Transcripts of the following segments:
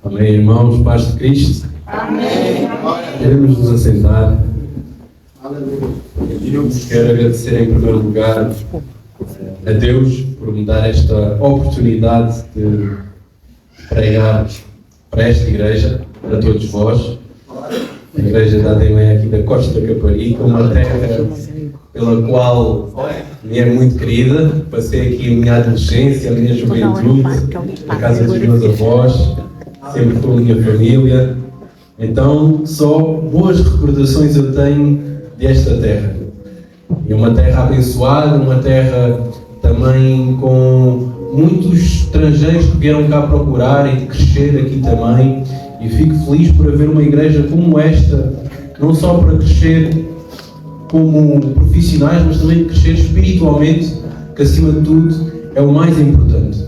Amém, irmãos, paz de Cristo. Amém. Queremos nos assentar. Quero agradecer em primeiro lugar a Deus por me dar esta oportunidade de pregar para esta igreja, para todos vós. A igreja da ADM aqui da Costa da Caparica, uma terra pela qual me é muito querida. Passei aqui a minha adolescência, a minha juventude, na casa dos meus avós, sempre com a minha família. Então, só boas recordações eu tenho desta terra. É uma terra abençoada, uma terra também com muitos estrangeiros que vieram cá procurar e de crescer aqui também. E fico feliz por haver uma igreja como esta, não só para crescer como profissionais, mas também crescer espiritualmente, que acima de tudo é o mais importante.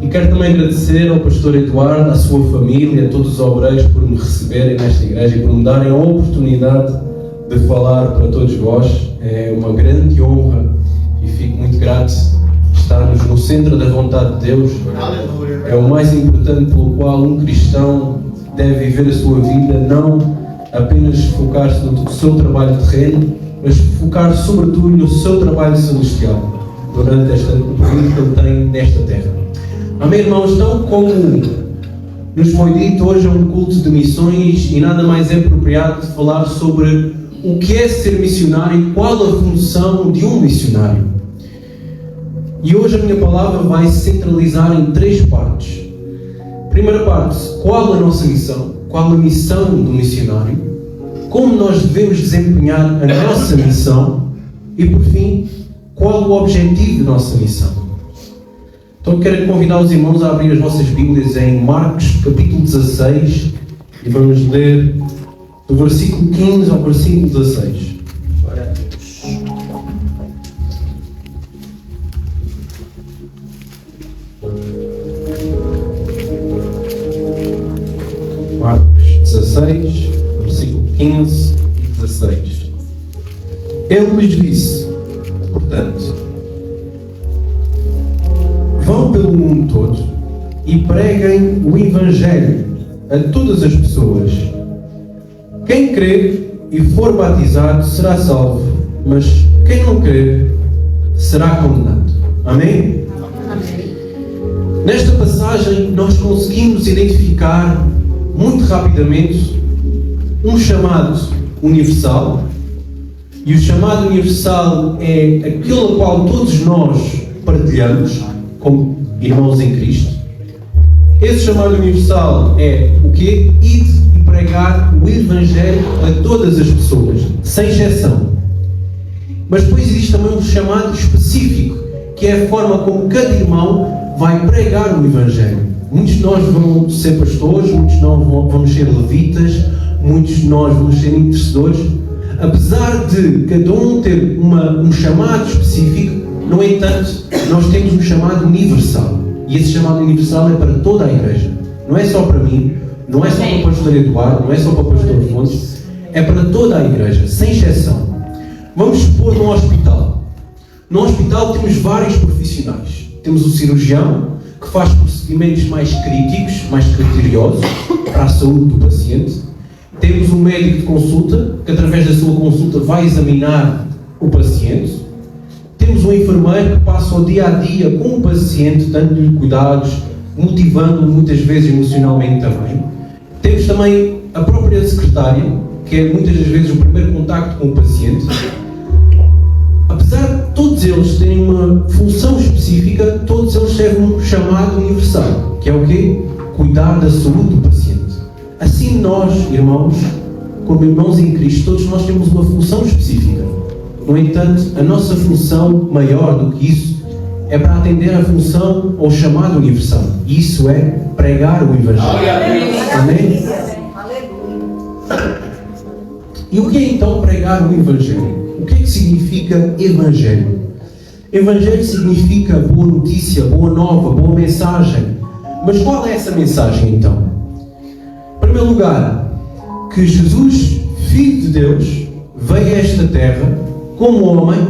E quero também agradecer ao pastor Eduardo, à sua família, a todos os obreiros por me receberem nesta igreja e por me darem a oportunidade de falar para todos vós. É uma grande honra e fico muito grato de estarmos no centro da vontade de Deus. É o mais importante pelo qual um cristão deve viver a sua vida, não apenas focar-se no seu trabalho terreno, mas focar sobretudo no seu trabalho celestial durante o período que ele tem nesta terra. Amém, irmãos? Então, como nos foi dito, hoje é um culto de missões e nada mais é apropriado de falar sobre o que é ser missionário e qual a função de um missionário. E hoje a minha palavra vai se centralizar em 3 partes. Primeira parte, qual a nossa missão? Qual a missão do missionário? Como nós devemos desempenhar a nossa missão? E por fim, qual o objetivo da nossa missão? Então quero convidar os irmãos a abrir as vossas Bíblias em Marcos, capítulo 16, e vamos ler do versículo 15 ao versículo 16. Marcos 16, versículo 15 e 16. Ele lhes disse, portanto, vão pelo mundo todo e preguem o Evangelho a todas as pessoas. Quem crer e for batizado será salvo, mas quem não crer será condenado. Amém? Amém. Nesta passagem nós conseguimos identificar muito rapidamente um chamado universal, e o chamado universal é aquele a qual todos nós partilhamos como irmãos em Cristo. Esse chamado universal é o quê? Ide e pregar o Evangelho a todas as pessoas, sem exceção. Mas depois existe também um chamado específico, que é a forma como cada irmão vai pregar o Evangelho. Muitos de nós vamos ser pastores, muitos de nós vamos ser levitas, muitos de nós vamos ser intercessores. Apesar de cada um ter um chamado específico, no entanto, nós temos um chamado universal. E esse chamado universal é para toda a igreja. Não é só para mim, não é só para o pastor Eduardo, não é só para o pastor Fontes, é para toda a igreja, sem exceção. Vamos supor num hospital. No hospital temos vários profissionais. Temos o cirurgião, que faz procedimentos mais críticos, mais criteriosos para a saúde do paciente. Temos um médico de consulta, que através da sua consulta vai examinar o paciente. Temos um enfermeiro que passa o dia a dia com o paciente, dando-lhe cuidados, motivando-o muitas vezes emocionalmente também. Temos também a própria secretária, que é muitas das vezes o primeiro contacto com o paciente. Apesar de todos eles terem uma função específica, todos eles servem um chamado universal, que é o quê? Cuidar da saúde do paciente. Assim nós, irmãos, como irmãos em Cristo, todos nós temos uma função específica. No entanto, a nossa função maior do que isso é para atender à função ou chamado universal. E isso é pregar o Evangelho. Amém? E o que é então pregar o Evangelho? O que é que significa Evangelho? Evangelho significa boa notícia, boa nova, boa mensagem. Mas qual é essa mensagem então? Em primeiro lugar, que Jesus, Filho de Deus, veio a esta terra como homem,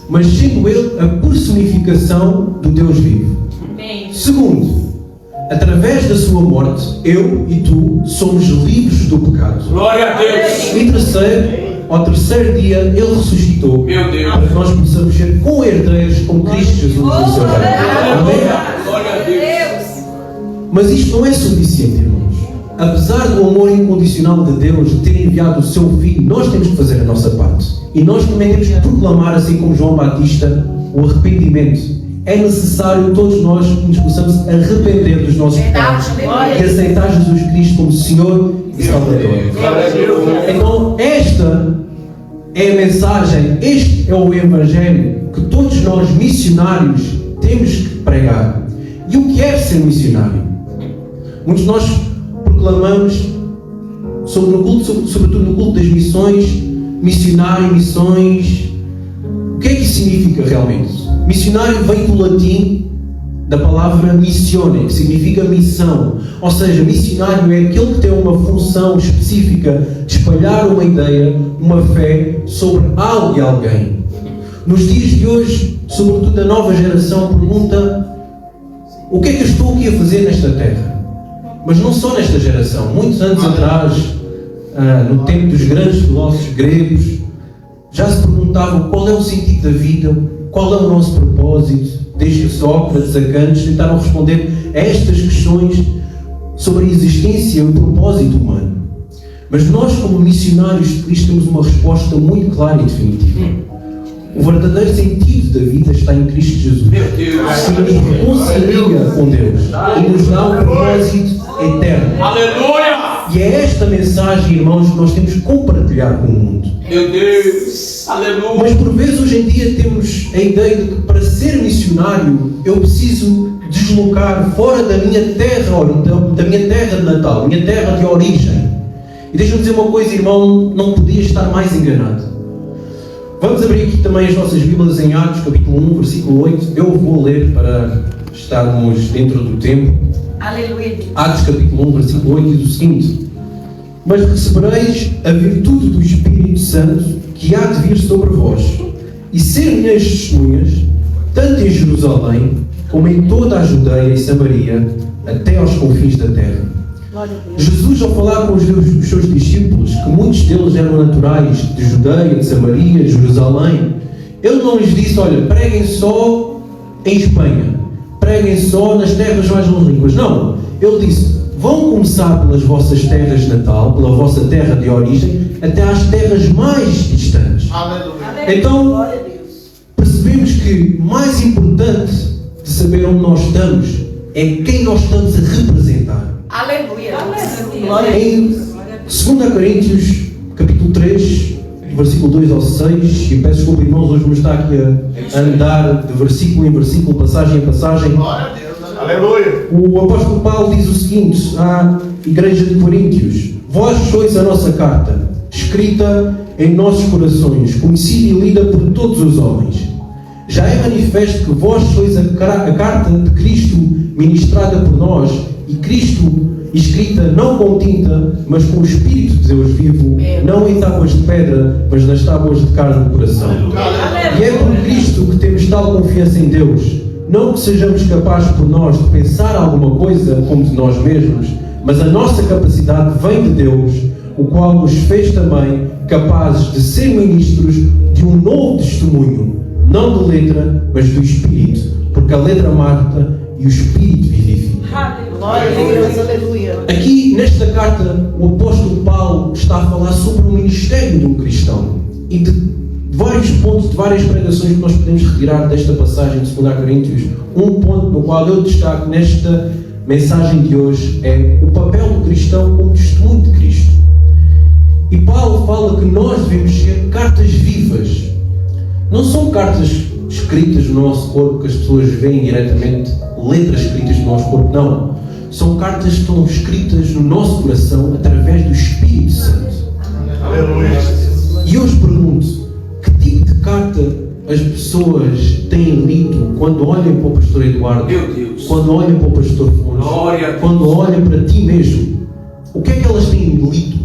mas sendo Ele a personificação do Deus vivo. Amém. Segundo, através da sua morte, eu e tu somos livres do pecado. Glória a Deus. E ao terceiro dia, Ele ressuscitou. Meu Deus. Para que nós possamos ser co-herdeiros com Cristo Jesus no seu reino. Amém? Glória a Deus. Mas isto não é suficiente, irmãos. Apesar do amor incondicional de Deus de ter enviado o seu Filho, nós temos que fazer a nossa parte. E nós também temos que proclamar, assim como João Batista, o arrependimento. É necessário todos nós nos possamos arrepender dos nossos pecados e aceitar Jesus Cristo como Senhor e Salvador. Então, esta é a mensagem, este é o Evangelho que todos nós missionários temos que pregar. E o que é ser missionário? Muitos de nós proclamamos, sobretudo no culto das missões, missionário, missões. O que é que isso significa realmente? Missionário vem do latim da palavra missione, que significa missão. Ou seja, missionário é aquele que tem uma função específica de espalhar uma ideia, uma fé sobre algo e alguém. Nos dias de hoje, sobretudo a nova geração pergunta: o que é que eu estou aqui a fazer nesta terra? Mas não só nesta geração. Muitos anos atrás, no tempo dos grandes filósofos gregos, já se perguntavam qual é o sentido da vida, qual é o nosso propósito. Desde que Sócrates a Kant tentaram responder a estas questões sobre a existência e o propósito humano. Mas nós, como missionários de Cristo, temos uma resposta muito clara e definitiva. O verdadeiro sentido da vida está em Cristo Jesus, que nos reconcilia com Deus e nos dá um propósito eterno. Aleluia! E é esta mensagem, irmãos, que nós temos que compartilhar com o mundo. Meu Deus! Aleluia! Mas por vezes hoje em dia temos a ideia de que para ser missionário eu preciso deslocar fora da minha terra, da minha terra de natal, minha terra de origem. E deixa-me dizer uma coisa, irmão, não podia estar mais enganado. Vamos abrir aqui também as nossas Bíblias em Atos, capítulo 1, versículo 8. Eu vou ler para estarmos dentro do tempo. Aleluia. Atos capítulo 1, versículo 8 diz o seguinte: mas recebereis a virtude do Espírito Santo que há de vir sobre vós, e ser minhas testemunhas, tanto em Jerusalém, como em toda a Judeia e Samaria, até aos confins da terra. Jesus, ao falar com os seus discípulos, que muitos deles eram naturais de Judeia, de Samaria, de Jerusalém, Ele não lhes disse: olha, preguem só em Espanha, preguem só nas terras mais longínquas. Não, Ele disse: vão começar pelas vossas terras de natal, pela vossa terra de origem, até às terras mais distantes. Então, percebemos que mais importante de saber onde nós estamos é quem nós estamos a representar. Aleluia. Em 2 Coríntios, capítulo 3, versículo 2 ao 6, e peço desculpa, irmãos, hoje vamos estar aqui a andar de versículo em versículo, passagem em passagem. Aleluia! O apóstolo Paulo diz o seguinte à igreja de Coríntios: vós sois a nossa carta, escrita em nossos corações, conhecida e lida por todos os homens. Já é manifesto que vós sois a carta de Cristo ministrada por nós, e Cristo escrita não com tinta, mas com o Espírito de Deus vivo, não em tábuas de pedra, mas nas tábuas de carne do coração. E é por Cristo que temos tal confiança em Deus. Não que sejamos capazes por nós de pensar alguma coisa como de nós mesmos, mas a nossa capacidade vem de Deus, o qual nos fez também capazes de ser ministros de um novo testemunho, não de letra, mas do Espírito, porque a letra mata e o Espírito vivifica. Glória a Deus, aleluia. Aqui, nesta carta, o apóstolo Paulo está a falar sobre o ministério de um cristão e de vários pontos, de várias pregações que nós podemos retirar desta passagem de 2 Coríntios. Um ponto no qual eu destaco nesta mensagem de hoje é o papel do cristão como testemunho de Cristo. E Paulo fala que nós devemos ser cartas vivas. Não são cartas escritas no nosso corpo que as pessoas veem diretamente, letras escritas no nosso corpo, não. São cartas que estão escritas no nosso coração através do Espírito Santo. Aleluia! E eu os pergunto: que tipo de carta as pessoas têm lido quando olham para o pastor Eduardo, Meu Deus, quando olham para o pastor Glória a Fontes, Deus, quando olham para ti mesmo? O que é que elas têm lido?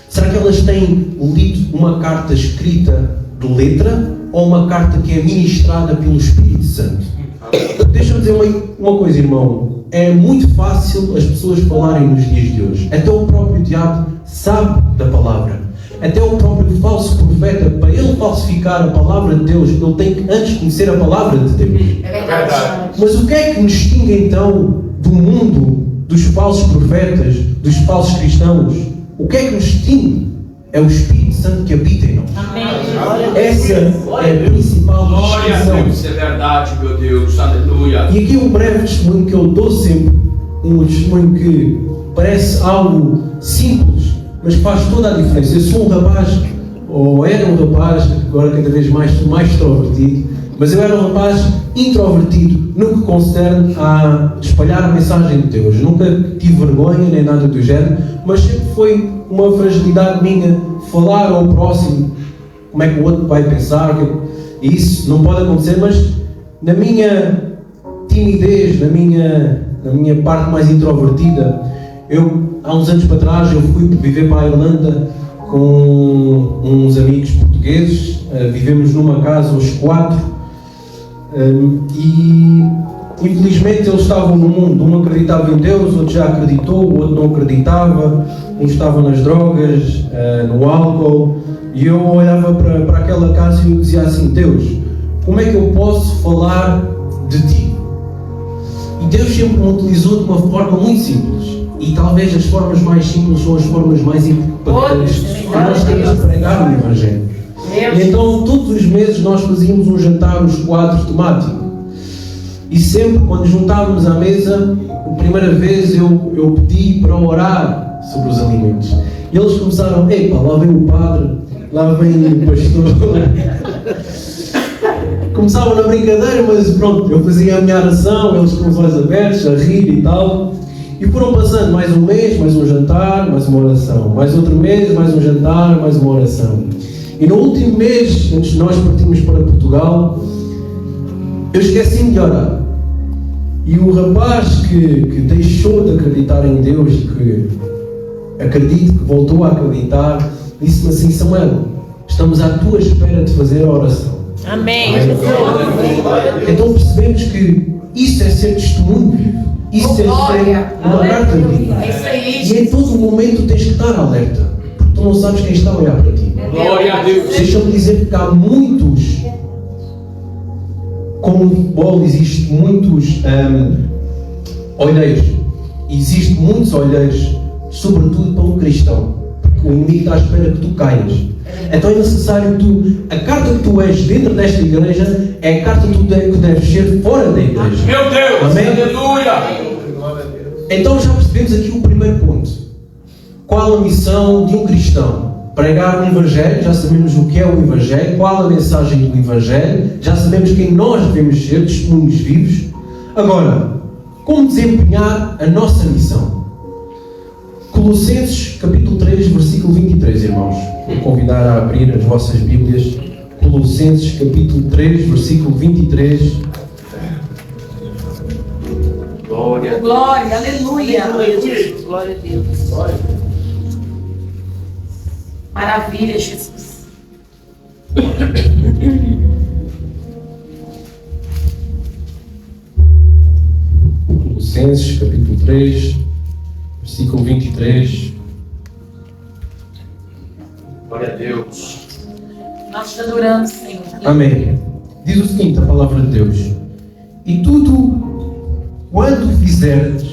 Será que elas têm lido uma carta escrita de letra ou uma carta que é ministrada pelo Espírito Santo? Deixa-me dizer uma coisa, irmão. é muito fácil as pessoas falarem nos dias de hoje. Até o próprio diabo sabe da palavra. Até o próprio falso profeta, para ele falsificar a palavra de Deus, ele tem que antes conhecer a palavra de Deus. É verdade. Mas o que é que nos distingue então do mundo, dos falsos profetas, dos falsos cristãos? O que é que nos distingue? É o Espírito Santo que habita em nós. Essa é a principal Glória a distinção. Deus, é verdade, meu Deus. Aleluia. E aqui um breve testemunho que eu dou sempre, um testemunho que parece algo simples, mas faz toda a diferença. Eu sou um rapaz, ou era um rapaz, agora cada vez mais extrovertido, mas eu era um rapaz introvertido no que concerne a espalhar a mensagem de Deus. Nunca tive vergonha nem nada do género, mas sempre foi uma fragilidade minha falar ao próximo como é que o outro vai pensar. E isso não pode acontecer, mas na minha timidez, na minha parte mais introvertida, há uns anos para trás eu fui viver para a Irlanda com uns amigos portugueses. Vivemos numa casa os 4 e infelizmente eles estavam no mundo. Um acreditava em Deus, outro já acreditou, o outro não acreditava, um estava nas drogas, no álcool, e eu olhava para aquela casa e eu dizia assim: Deus, como é que eu posso falar de Ti? E Deus sempre me utilizou de uma forma muito simples, e talvez as formas mais simples são as formas mais impactantes que nós temos de pregar o Evangelho. E então todos os meses nós fazíamos um jantar os 4 temático, e sempre quando juntávamos à mesa, a primeira vez eu pedi para orar sobre os alimentos, e eles começaram: epa, lá vem o padre, lá vem o pastor. Começavam na brincadeira, mas pronto, eu fazia a minha oração, eles com os olhos abertos, a rir e tal. E foram passando mais um mês, mais um jantar, mais uma oração. Mais outro mês, mais um jantar, mais uma oração. E no último mês, antes de nós partirmos para Portugal, eu esqueci-me de orar. E o rapaz que deixou de acreditar em Deus, que acredito que voltou a acreditar, disse-me assim: Samuel, estamos à tua espera de fazer a oração. Amém. Então percebemos que isso é ser testemunho vivo. Isso é ser uma carta viva. E em todo momento tens que estar alerta, porque tu não sabes quem está a olhar para ti. Glória a Deus. Deixa-me dizer que há muitos, como no futebol existe muitos olheiros, existem muitos olheiros, sobretudo para um cristão, porque o inimigo está à espera que tu caias. Então é necessário que a carta que tu és dentro desta igreja é a carta que tu deves ser fora da igreja. Meu Deus. Amém? Aleluia. Então já percebemos aqui o primeiro ponto. Qual a missão de um cristão? Pregar o Evangelho, já sabemos o que é o Evangelho, qual a mensagem do Evangelho, já sabemos quem nós devemos ser, testemunhos vivos. Agora, como desempenhar a nossa missão? Colossenses capítulo 3, versículo 23, irmãos. Vou convidar a abrir as vossas Bíblias. Colossenses capítulo 3, versículo 23. Glória. Glória, aleluia. Glória a Deus. Maravilha, Jesus. Colossenses capítulo 3, versículo 23. Glória a Deus. Nós te adoramos, Senhor. Amém. Diz o seguinte a palavra de Deus: e tudo quanto fizerdes,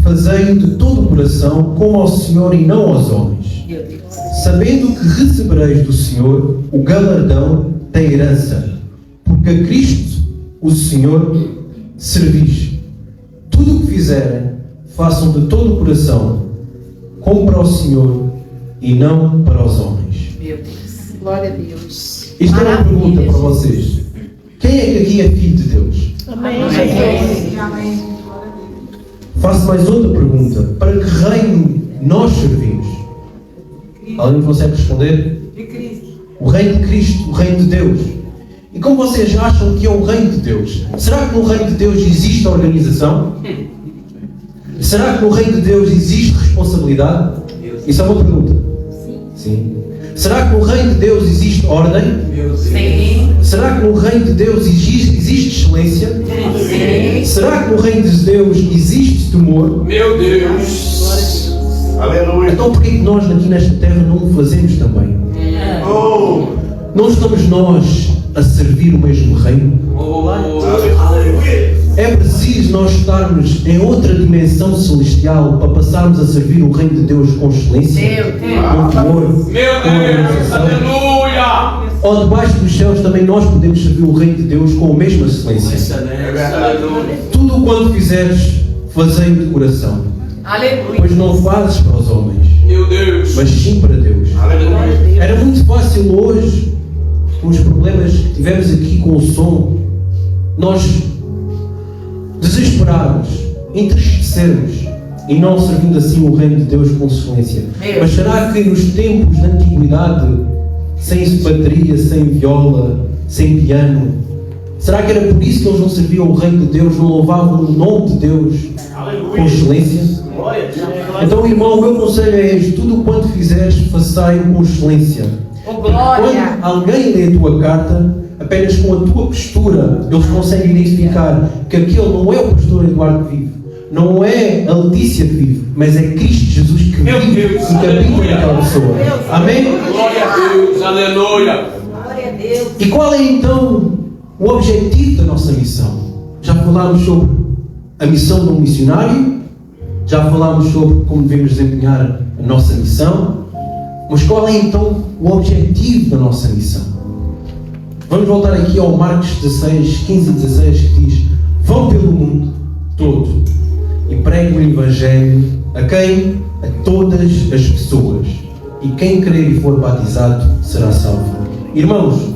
fazei de todo o coração como ao Senhor e não aos homens, Meu Deus. sabendo que recebereis do Senhor o galardão da herança, porque a Cristo, o Senhor, servis. Tudo o que fizerem, façam de todo o coração, como para o Senhor e não para os homens. Meu Deus. Glória a Deus. Isto é uma pergunta para vocês. Quem é que aqui é filho de Deus? Amém. Amém. Faço mais outra pergunta. Para que reino nós servimos? Alguém consegue responder? De Cristo. O reino de Cristo, o reino de Deus. E como vocês acham que é o reino de Deus? Será que no reino de Deus existe organização? Será que no reino de Deus existe responsabilidade? Isso é uma pergunta. Sim. Será que no reino de Deus existe ordem? Sim. Será que no reino de Deus existe excelência? Será que no reino de Deus existe temor? Meu Deus. Aleluia. Então por que nós aqui nesta terra não o fazemos também? Oh. Não estamos nós a servir o mesmo reino? Aleluia. É preciso nós estarmos em outra dimensão celestial para passarmos a servir o reino de Deus com excelência, com temor, Meu com Deus. adoração. Aleluia. Ou debaixo dos céus também nós podemos servir o reino de Deus com a mesma excelência. Aleluia. Tudo quanto fizeres, fazei-o de coração, Aleluia. pois não fazes para os homens, Meu Deus. mas sim para Deus. Aleluia. Era muito fácil hoje, com os problemas que tivemos aqui com o som, nós desesperarmos, entristecermos e não servindo assim o reino de Deus com excelência. Mas será que nos tempos da antiguidade, sem bateria, sem viola, sem piano, será que era por isso que eles não serviam o reino de Deus, não louvavam o nome de Deus com excelência? Então, irmão, o meu conselho é este: tudo quanto fizeres, façai-o com excelência. Oh, glória. Quando alguém lê a tua carta, apenas com a tua postura, eles conseguem identificar que aquele não é o pastor Eduardo que vive, não é a Letícia que vive, mas é Cristo Jesus que Meu vive Deus, e que habita aleluia. naquela pessoa. Amém? Glória a Deus. Aleluia. Glória a Deus. E qual é então o objetivo da nossa missão? Já falámos sobre a missão de um missionário, já falámos sobre como devemos desempenhar a nossa missão, mas qual é então o objetivo da nossa missão? Vamos voltar aqui ao Marcos 16, 15 e 16, que diz: vão pelo mundo todo e preguem o Evangelho a quem? A todas as pessoas. E quem crer e for batizado será salvo. Irmãos,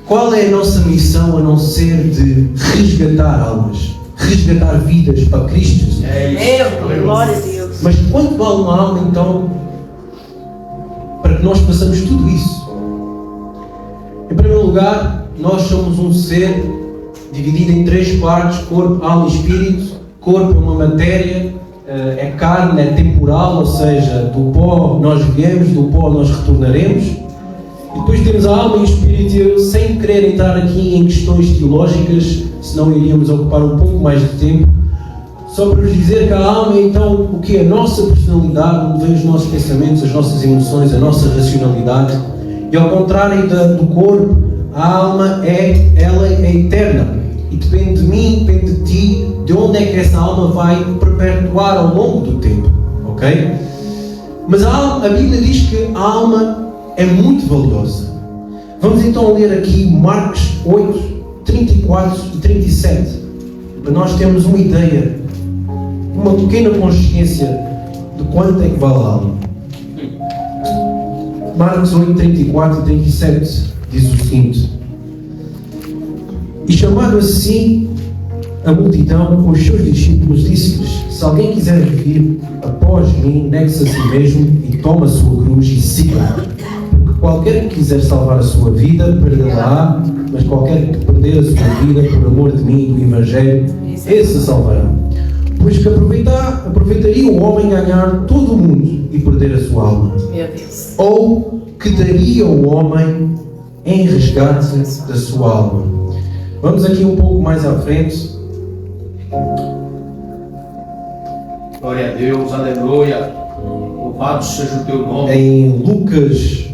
qual é a nossa missão a não ser de resgatar almas, resgatar vidas para Cristo Jesus? Meu, glória a Deus. Mas quanto vale uma alma então para que nós façamos tudo isso? Em primeiro lugar, nós somos um ser dividido em três partes: corpo, alma e espírito. Corpo é uma matéria, é carne, é temporal, ou seja, do pó nós viemos, do pó nós retornaremos. E depois temos a alma e o espírito. Eu, sem querer entrar aqui em questões teológicas, senão iríamos ocupar um pouco mais de tempo, só para vos dizer que a alma é então o que é a nossa personalidade, onde vêm os nossos pensamentos, as nossas emoções, a nossa racionalidade. E ao contrário do corpo, a alma ela é eterna e depende de mim, depende de ti, de onde é que essa alma vai perpetuar ao longo do tempo, ok? Mas a Bíblia diz que a alma é muito valiosa. Vamos então ler aqui Marcos 8, 34 e 37, para nós termos uma ideia, uma pequena consciência de quanto é que vale a alma. Marcos 8, 34 e 37 diz o seguinte: e chamado assim a multidão com os seus discípulos, disse-lhes: se alguém quiser vir após mim, negue-se a si mesmo e toma a sua cruz e siga-me. Porque qualquer que quiser salvar a sua vida, perdê-la-á, mas qualquer que perder a sua vida por amor de mim e do Evangelho, esse salvará. Pois que aproveitaria o homem ganhar todo o mundo e perder a sua alma? Meu Deus. Ou que daria o homem em resgate da sua alma? Vamos aqui um pouco mais à frente. Glória a Deus. Aleluia. Louvado seja o teu nome. Em Lucas,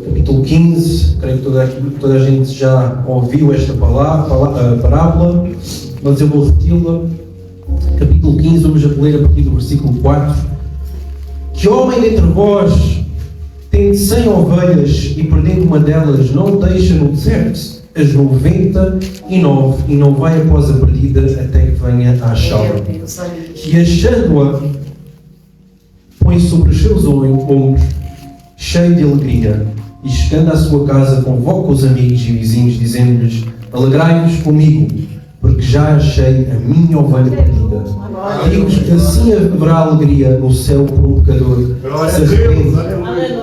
capítulo 15, creio que toda a gente já ouviu esta parábola, mas eu vou repeti-la. Capítulo 15, vamos a ler a partir do versículo 4. Que homem dentre vós, tendo 100 ovelhas e perdendo uma delas, não deixa no deserto as 99 e não vai após a perdida até que venha à achá-la? Meu Deus, aleluia. E achando-a, põe sobre os seus ombros, cheio de alegria, e chegando à sua casa, convoca os amigos e vizinhos, dizendo-lhes: alegrai-vos comigo, porque já achei a minha ovelha perdida. Digo-vos que assim haverá alegria no céu por um pecador que se arrepende,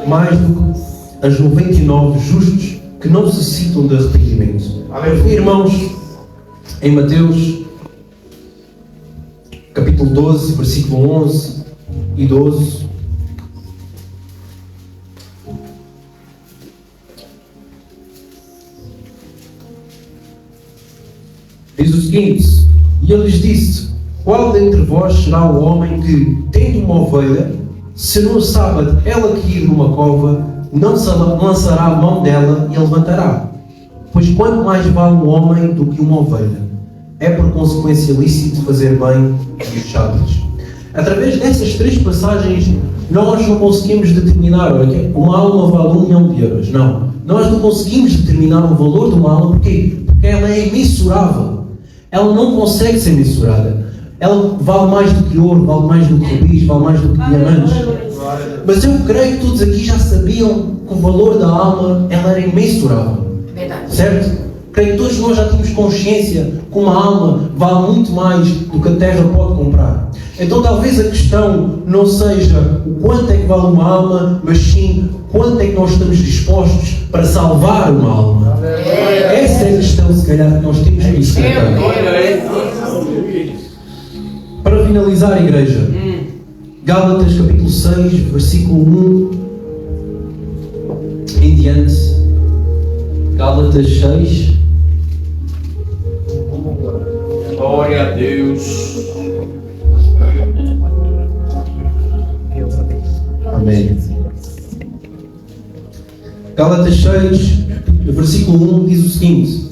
mais do que as 99 justos que não necessitam de arrependimento. Irmãos, em Mateus capítulo 12, versículo 11 e 12, seguinte: e ele lhes disse: qual dentre vós será o homem que, tendo uma ovelha, se no sábado ela cair numa cova, não se lançará a mão dela e a levantará? Pois quanto mais vale um homem do que uma ovelha? É por consequência lícito fazer bem os sábados. Através dessas 3 passagens, nós não conseguimos determinar, olha, uma alma vale 1 milhão de euros. Não. Nós não conseguimos determinar o valor de uma alma. Porquê? Porque ela é imensurável. Ela não consegue ser mensurada. Ela vale mais do que ouro, vale mais do que rubis, vale mais do que diamantes. Mas eu creio que todos aqui já sabiam que o valor da alma ela era imensurável. Verdade. Certo? Creio que todos nós já temos consciência que uma alma vale muito mais do que a terra pode comprar. Então talvez a questão não seja o quanto é que vale uma alma, mas sim quanto é que nós estamos dispostos para salvar uma alma. Essa é a questão, se calhar, que nós temos que discutir. Para finalizar, igreja, Gálatas capítulo 6, versículo 1 em diante. Gálatas 6. Glória a Deus. Amém. Gálatas 6, versículo 1 diz o seguinte: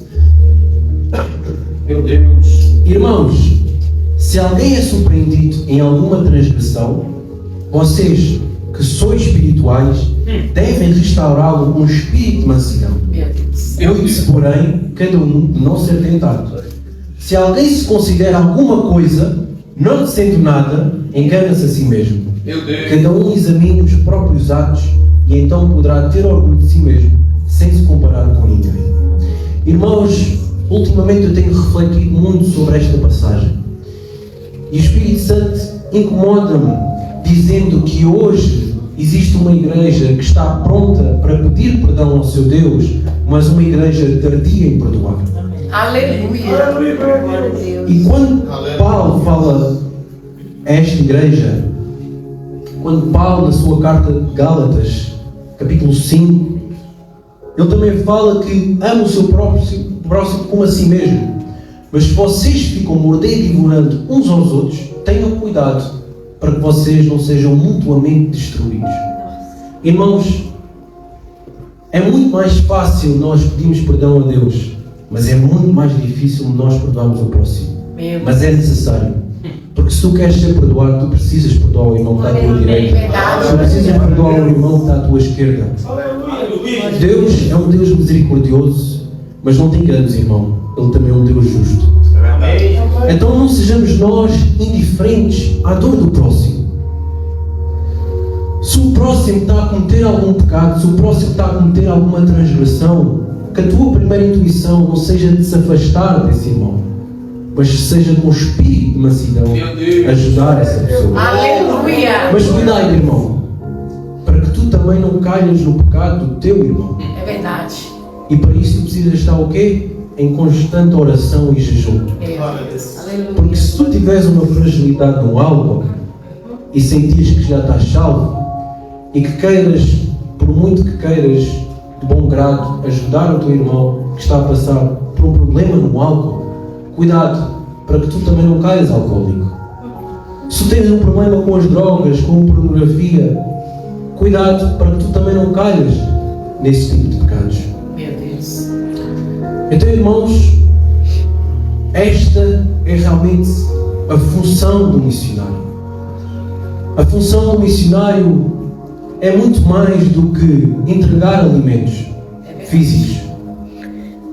Meu Deus. irmãos, se alguém é surpreendido em alguma transgressão, vocês que sois espirituais devem restaurá-lo com um espírito de mansidão. Cuide-se, porém, cada um de não ser tentado. Se alguém se considera alguma coisa, não sendo nada, engana-se a si mesmo. Meu Deus. Cada um examine os próprios atos e então poderá ter orgulho de si mesmo, sem se comparar com ninguém. Irmãos, ultimamente eu tenho refletido muito sobre esta passagem. E o Espírito Santo incomoda-me, dizendo que hoje existe uma igreja que está pronta para pedir perdão ao seu Deus, mas uma igreja tardia em perdoar. Aleluia. Glória a Deus. E quando Paulo fala a esta igreja, quando Paulo, na sua carta de Gálatas, capítulo 5, ele também fala que ama o seu próximo como a si mesmo. Mas se vocês ficam mordendo e devorando uns aos outros, tenham cuidado para que vocês não sejam mutuamente destruídos. Irmãos, é muito mais fácil nós pedirmos perdão a Deus, mas é muito mais difícil nós perdoarmos o próximo. Mas é necessário. Porque se tu queres ser perdoado, tu precisas perdoar o irmão que está à tua direita. Tu precisas perdoar o irmão que está à tua esquerda. Deus é um Deus misericordioso, mas não te enganes, irmão. Ele também é um Deus justo. Então não sejamos nós indiferentes à dor do próximo. Se o próximo está a cometer algum pecado, se o próximo está a cometer alguma transgressão, que a tua primeira intuição não seja de se afastar desse irmão, mas seja com o espírito de mansidão ajudar essa pessoa. Aleluia. Mas cuidado, irmão, para que tu também não caias no pecado do teu irmão. É verdade. E para isso tu precisas estar o quê? Em constante oração e jejum. Aleluia. Porque se tu tiveres uma fragilidade no álcool e sentires que já estás salvo e que queiras, por muito que queiras, de bom grado, ajudar o teu irmão que está a passar por um problema no álcool, cuidado para que tu também não caias alcoólico. Se tu tens um problema com as drogas, com a pornografia, cuidado para que tu também não caias nesse tipo de pecados. Meu Deus. Então, irmãos, esta é realmente a função do missionário. A função do missionário é muito mais do que entregar alimentos físicos.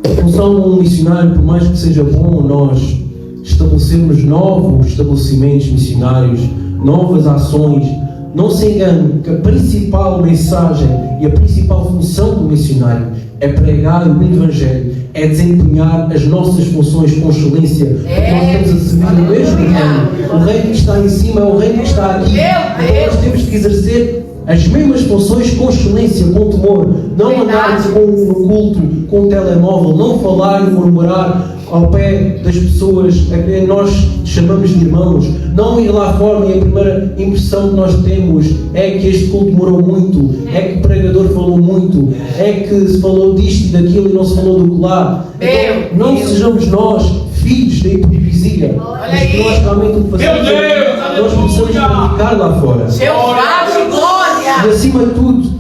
A função de um missionário, por mais que seja bom nós estabelecermos novos estabelecimentos missionários, novas ações, não se engane que a principal mensagem e a principal função do missionário é pregar o Evangelho, é desempenhar as nossas funções com excelência, porque nós estamos a servir o mesmo reino. O reino que está em cima é o reino que está aqui. Então nós temos que exercer as mesmas funções com excelência, com temor, não andar no culto com o telemóvel, não falar e murmurar ao pé das pessoas a que nós chamamos de irmãos, não ir lá fora e a primeira impressão que nós temos é que este culto demorou muito, é que o pregador falou muito, é que se falou disto e daquilo e não se falou do que lá. Então, não sejamos nós filhos da hipocrisia. Mas que nós realmente o que fazemos Meu Deus, nós começamos a aleluia! praticar lá fora. Jeová de E glória. acima de tudo,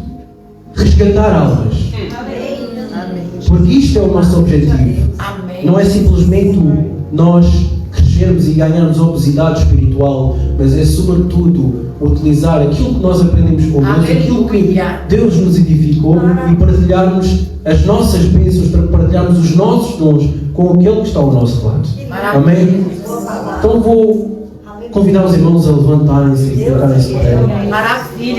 resgatar almas. Porque isto é o nosso objetivo. Amém. Não é simplesmente nós crescermos e ganharmos obesidade espiritual, mas é sobretudo utilizar aquilo que nós aprendemos com Deus, aquilo que Aleluia. Deus nos edificou e partilharmos as nossas bênçãos, para partilharmos os nossos dons com aquele que está ao nosso lado. Amém? Então vou convidar os irmãos a levantarem-se e colocarem-se em pé. Maravilha.